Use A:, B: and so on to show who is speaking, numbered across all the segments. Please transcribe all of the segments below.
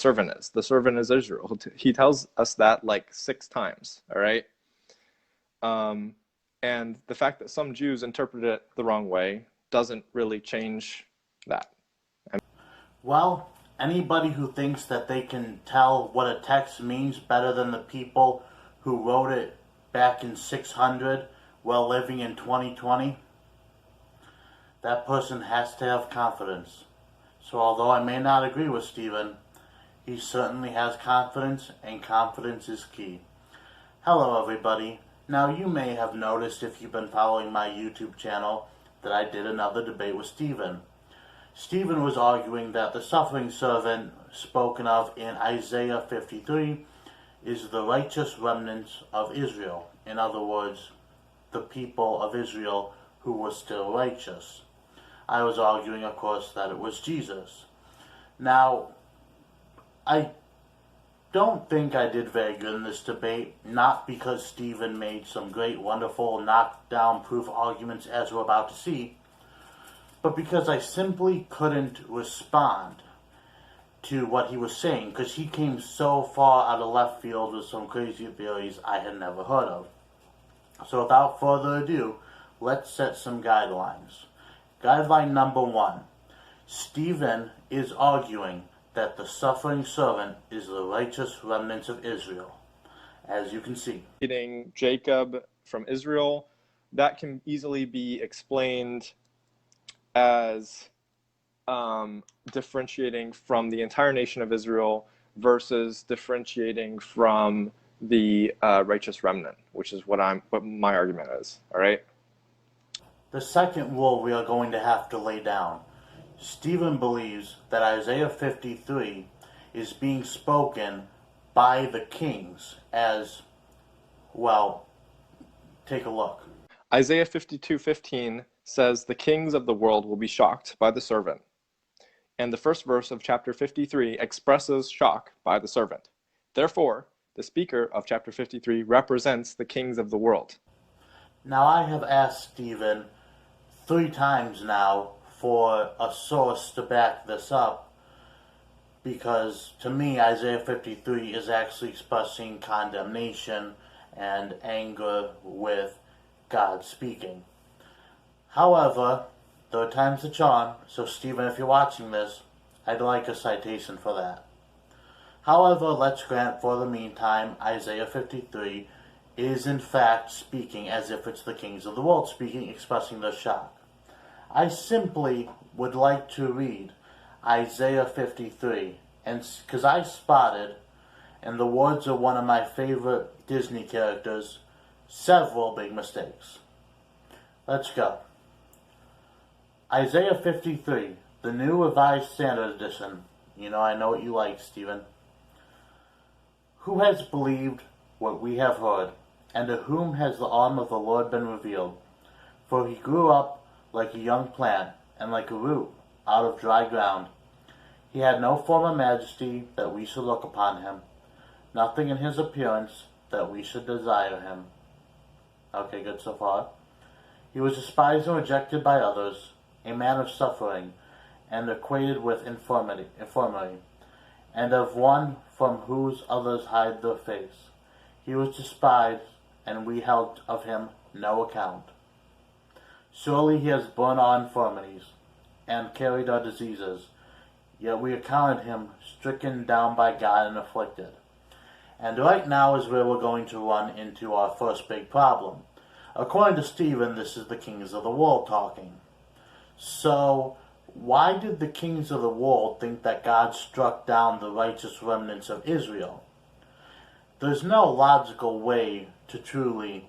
A: servant is. The servant is Israel. He tells us that like 6 times, all right? And the fact that some Jews interpret it the wrong way doesn't really change that.
B: Well, anybody who thinks that they can tell what a text means better than the people who wrote it back in 600 while living in 2020, that person has to have confidence. So although I may not agree with Stephen, he certainly has confidence, and confidence is key. Hello everybody. Now you may have noticed, if you've been following my YouTube channel, that I did another debate with Stephen. Stephen was arguing that the suffering servant spoken of in Isaiah 53 is the righteous remnants of Israel. In other words, the people of Israel who were still righteous. I was arguing, of course, that it was Jesus. Now, I don't think I did very good in this debate, not because Stephen made some great, wonderful, knockdown-proof arguments as we're about to see, but because I simply couldn't respond to what he was saying, because he came so far out of left field with some crazy theories I had never heard of. So without further ado, let's set some guidelines. Guideline number 1. Stephen is arguing that the suffering servant is the righteous remnants of Israel, as you can see.
A: Jacob from Israel, that can easily be explained as differentiating from the entire nation of Israel versus differentiating from the righteous remnant, which is what my argument is. All right.
B: The second rule we are going to have to lay down. Stephen believes that Isaiah 53 is being spoken by the kings as, well, take a look.
A: Isaiah 52:15 says the kings of the world will be shocked by the servant. And the first verse of chapter 53 expresses shock by the servant. Therefore, the speaker of chapter 53 represents the kings of the world.
B: Now I have asked Stephen 3 times now for a source to back this up, because to me Isaiah 53 is actually expressing condemnation and anger with God speaking. However, third time's the charm, so Stephen, if you're watching this, I'd like a citation for that. However, let's grant for the meantime Isaiah 53 is in fact speaking as if it's the kings of the world speaking, expressing their shock. I simply would like to read Isaiah 53, and because I spotted, in the words of one of my favorite Disney characters, several big mistakes. Let's go. Isaiah 53, the New Revised Standard Edition. You know, I know what you like, Stephen. Who has believed what we have heard, and to whom has the arm of the Lord been revealed? For he grew up like a young plant, and like a root out of dry ground. He had no form of majesty that we should look upon him, nothing in his appearance that we should desire him. Okay, good so far. He was despised and rejected by others, a man of suffering, and acquainted with infirmity, and of one from whose others hide their face. He was despised, and we held of him no account. Surely he has borne our infirmities, and carried our diseases, yet we accounted him stricken down by God and afflicted. And right now is where we're going to run into our first big problem. According to Stephen, this is the kings of the world talking. So, why did the kings of the world think that God struck down the righteous remnants of Israel? There's no logical way to truly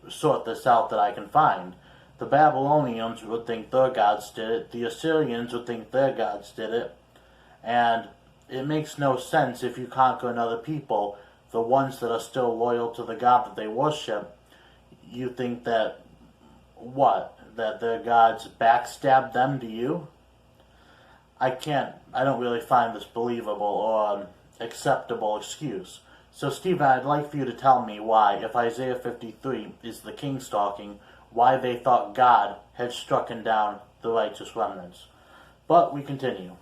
B: sort this out that I can find. The Babylonians would think their gods did it, the Assyrians would think their gods did it, and it makes no sense if you conquer another people, the ones that are still loyal to the God that they worship, you think that, what, that their gods backstabbed them to you? I don't really find this believable or acceptable excuse. So Stephen, I'd like for you to tell me why, if Isaiah 53 is the kings talking, why they thought God had struck down the righteous remnants. But we continue.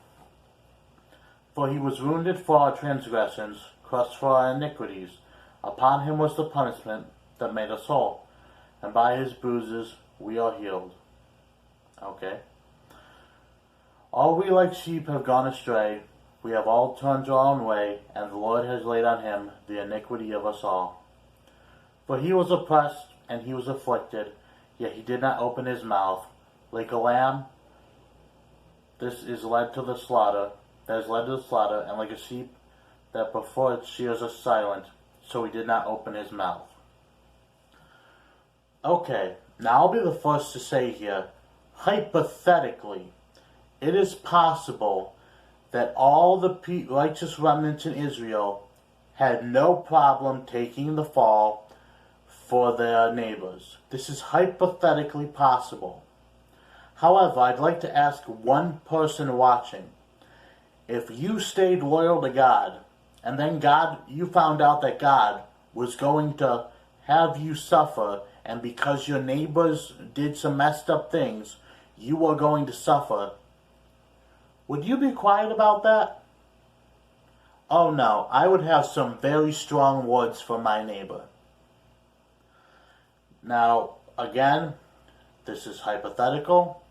B: For he was wounded for our transgressions, crushed for our iniquities. Upon him was the punishment that made us whole, and by his bruises we are healed. Okay. All we like sheep have gone astray. We have all turned our own way, and the Lord has laid on him the iniquity of us all. For he was oppressed, and he was afflicted, yet he did not open his mouth. Like a lamb, this is led to the slaughter, and like a sheep that before its shears are silent, so he did not open his mouth. Okay, now I'll be the first to say here, hypothetically, it is possible that all the righteous remnants in Israel had no problem taking the fall for their neighbors. This is hypothetically possible. However, I'd like to ask one person watching, if you stayed loyal to God, and then you found out that God was going to have you suffer, and because your neighbors did some messed up things, you are going to suffer, would you be quiet about that? Oh no, I would have some very strong words for my neighbor. Now, again, this is hypothetical.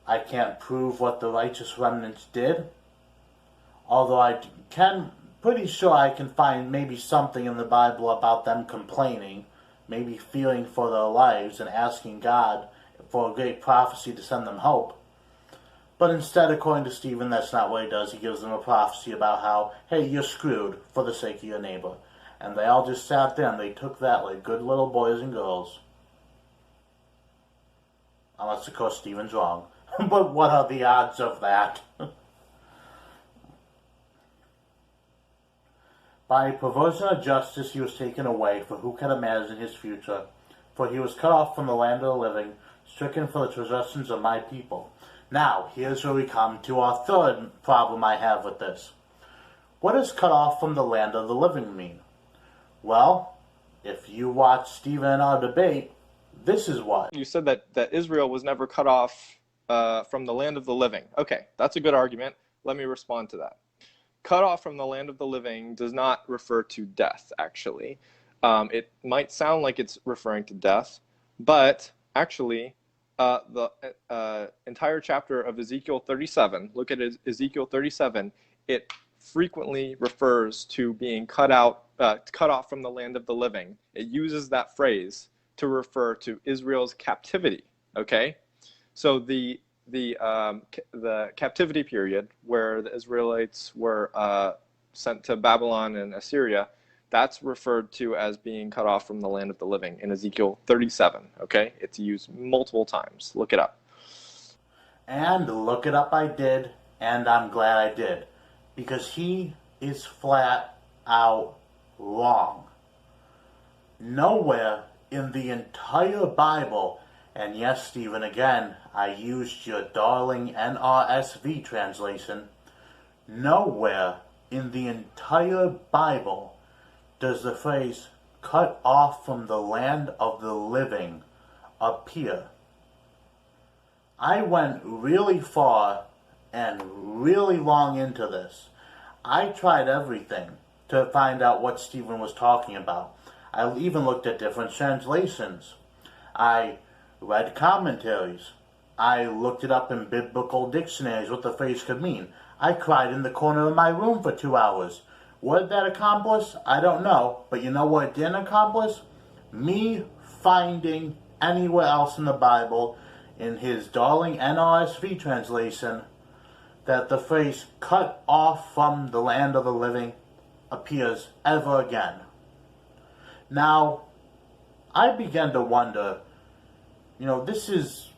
B: I can't prove what the righteous remnants did, although pretty sure I can find maybe something in the Bible about them complaining, maybe fearing for their lives and asking God for a great prophecy to send them hope. But instead, according to Stephen, that's not what he does. He gives them a prophecy about how, hey, you're screwed for the sake of your neighbor. And they all just sat there and they took that like good little boys and girls. Unless, of course, Stephen's wrong. But what are the odds of that? By perversion of justice he was taken away, for who can imagine his future? For he was cut off from the land of the living, stricken for the transgressions of my people. Now, here's where we come to our third problem I have with this. What does cut off from the land of the living mean? Well, if you watch Stephen and our debate, this is what.
A: You said that Israel was never cut off from the land of the living. Okay, that's a good argument. Let me respond to that. Cut off from the land of the living does not refer to death, actually. It might sound like it's referring to death, but actually, the entire chapter of Ezekiel 37, look at Ezekiel 37, it frequently refers to being cut off from the land of the living. It uses that phrase to refer to Israel's captivity, okay? So the captivity period where the Israelites were sent to Babylon and Assyria, that's referred to as being cut off from the land of the living in Ezekiel 37, okay? It's used multiple times. Look it up.
B: And look it up I did, and I'm glad I did. Because he is flat out wrong. Nowhere in the entire Bible, and yes, Stephen, again, I used your darling NRSV translation, nowhere in the entire Bible does the phrase cut off from the land of the living appear. I went really far and really long into this. I tried everything to find out what Stephen was talking about. I even looked at different translations. I read commentaries. I looked it up in biblical dictionaries what the phrase could mean. I cried in the corner of my room for 2 hours. What did that accomplish? I don't know. But you know what it didn't accomplish? Me finding anywhere else in the Bible, in his darling NRSV translation, that the phrase cut off from the land of the living appears ever again. Now, I began to wonder, this is,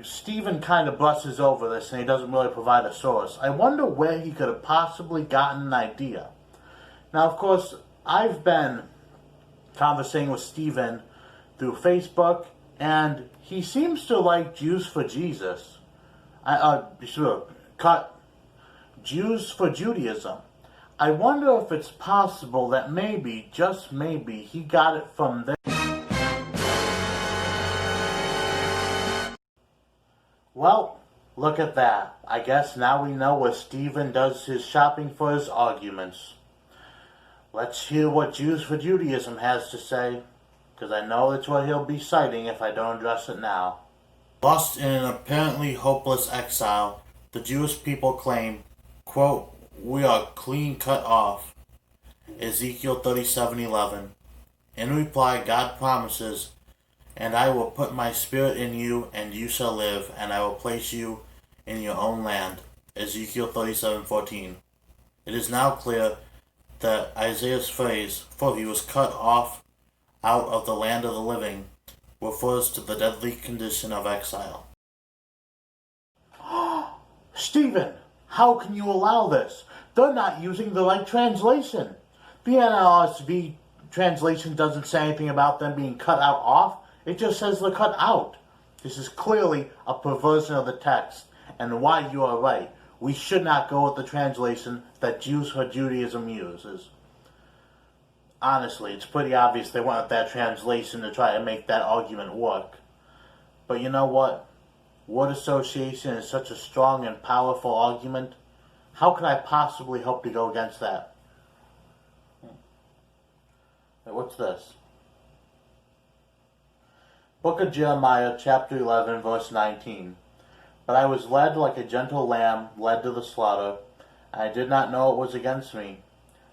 B: Stephen kind of brushes over this and he doesn't really provide a source. I wonder where he could have possibly gotten an idea. Now, of course, I've been conversating with Stephen through Facebook, and he seems to like Jews for Jesus. Cut Jews for Judaism. I wonder if it's possible that maybe, just maybe, he got it from there. Well, Look at that. I guess now we know where Stephen does his shopping for his arguments. Let's hear what Jews for Judaism has to say, because I know it's what he'll be citing if I don't address it now. Lost in an apparently hopeless exile, the Jewish people claim, quote, "We are clean cut off." Ezekiel 37:11. In reply, God promises, "And I will put my spirit in you, and you shall live, and I will place you in your own land." Ezekiel 37:14. It is now clear that Isaiah's phrase, "for he was cut off out of the land of the living," refers to the deadly condition of exile. Stephen, how can you allow this? They're not using the right translation. The NRSV translation doesn't say anything about them being cut out off. It just says they're cut out. This is clearly a perversion of the text, and why you are right. We should not go with the translation that Jews for Judaism uses. Honestly, it's pretty obvious they went with that translation to try to make that argument work. But you know what? Word association is such a strong and powerful argument. How could I possibly hope to go against that? What's this? Book of Jeremiah, chapter 11, verse 19. But I was led like a gentle lamb led to the slaughter, and I did not know it was against me,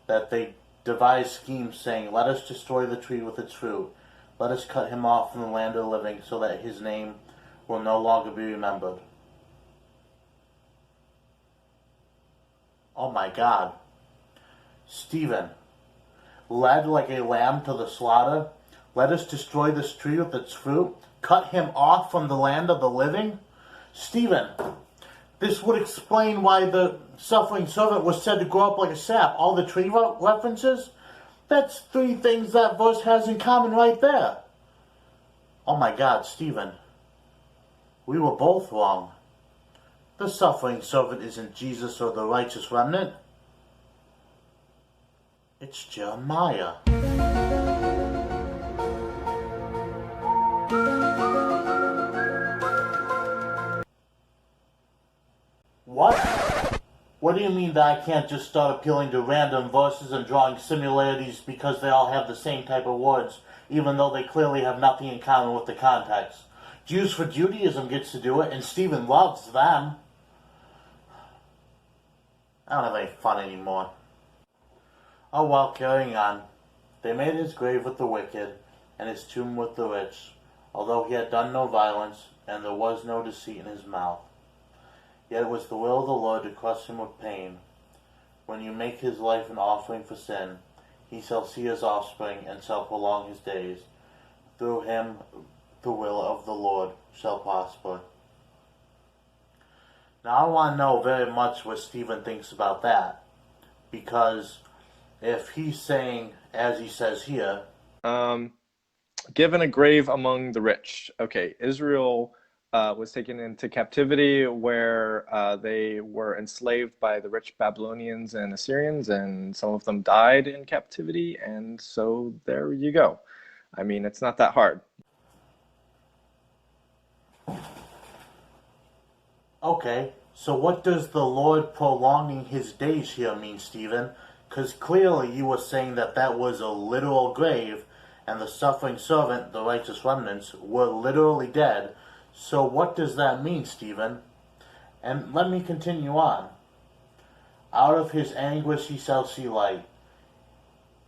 B: that they devised schemes, saying, "Let us destroy the tree with its fruit. Let us cut him off from the land of the living, so that his name will no longer be remembered." Oh my God. Stephen, led like a lamb to the slaughter, let us destroy this tree with its fruit, cut him off from the land of the living? Stephen, this would explain why the suffering servant was said to grow up like a sap. All the tree references? That's three things that verse has in common right there. Oh my God, Stephen. We were both wrong. The suffering servant isn't Jesus or the righteous remnant. It's Jeremiah. What? What do you mean that I can't just start appealing to random verses and drawing similarities because they all have the same type of words, even though they clearly have nothing in common with the context? Jews for Judaism gets to do it, and Stephen loves them. I don't have any fun anymore. Oh well, carrying on. They made his grave with the wicked, and his tomb with the rich, although he had done no violence, and there was no deceit in his mouth. Yet it was the will of the Lord to crush him with pain. When you make his life an offering for sin, he shall see his offspring, and shall prolong his days. Through him the will of the Lord shall prosper. Now I want to know very much what Stephen thinks about that. Because if he's saying, as he says here,
A: given a grave among the rich. Okay, Israel was taken into captivity where they were enslaved by the rich Babylonians and Assyrians, and some of them died in captivity, and so there you go. I mean, it's not that hard.
B: Okay, so what does the Lord prolonging his days here mean, Stephen? Because clearly you were saying that that was a literal grave, and the suffering servant, the righteous remnants, were literally dead. So what does that mean, Stephen? And let me continue on. Out of his anguish he shall see light.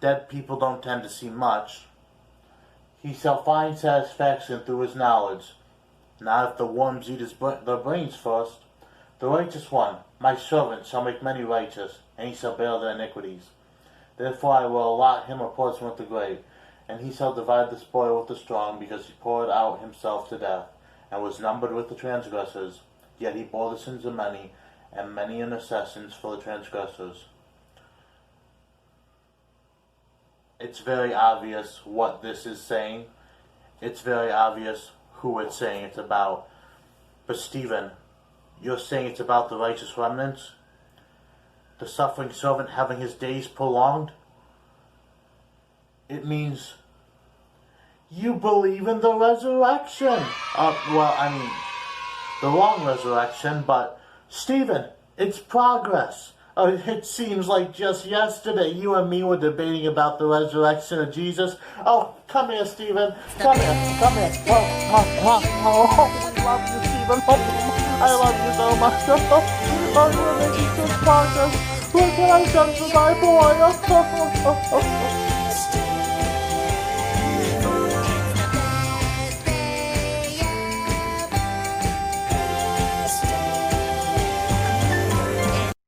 B: Dead people don't tend to see much. He shall find satisfaction through his knowledge. Not if the worms eat their brains first. The righteous one, my servant, shall make many righteous, and he shall bear their iniquities. Therefore I will allot him a portion with the great, and he shall divide the spoil with the strong, because he poured out himself to death, and was numbered with the transgressors. Yet he bore the sins of many, and many intercessions for the transgressors. It's very obvious what this is saying. It's very obvious who it's saying it's about. But Stephen, you're saying it's about the righteous remnants? The suffering servant having his days prolonged? It means you believe in the resurrection. the wrong resurrection, but Stephen, it's progress. It seems like just yesterday you and me were debating about the resurrection of Jesus. Oh, come here, Stephen. Come here. Oh, we love you, Stephen. Oh, I love you so much. Oh, you're making good progress. Look what I've done for my boy.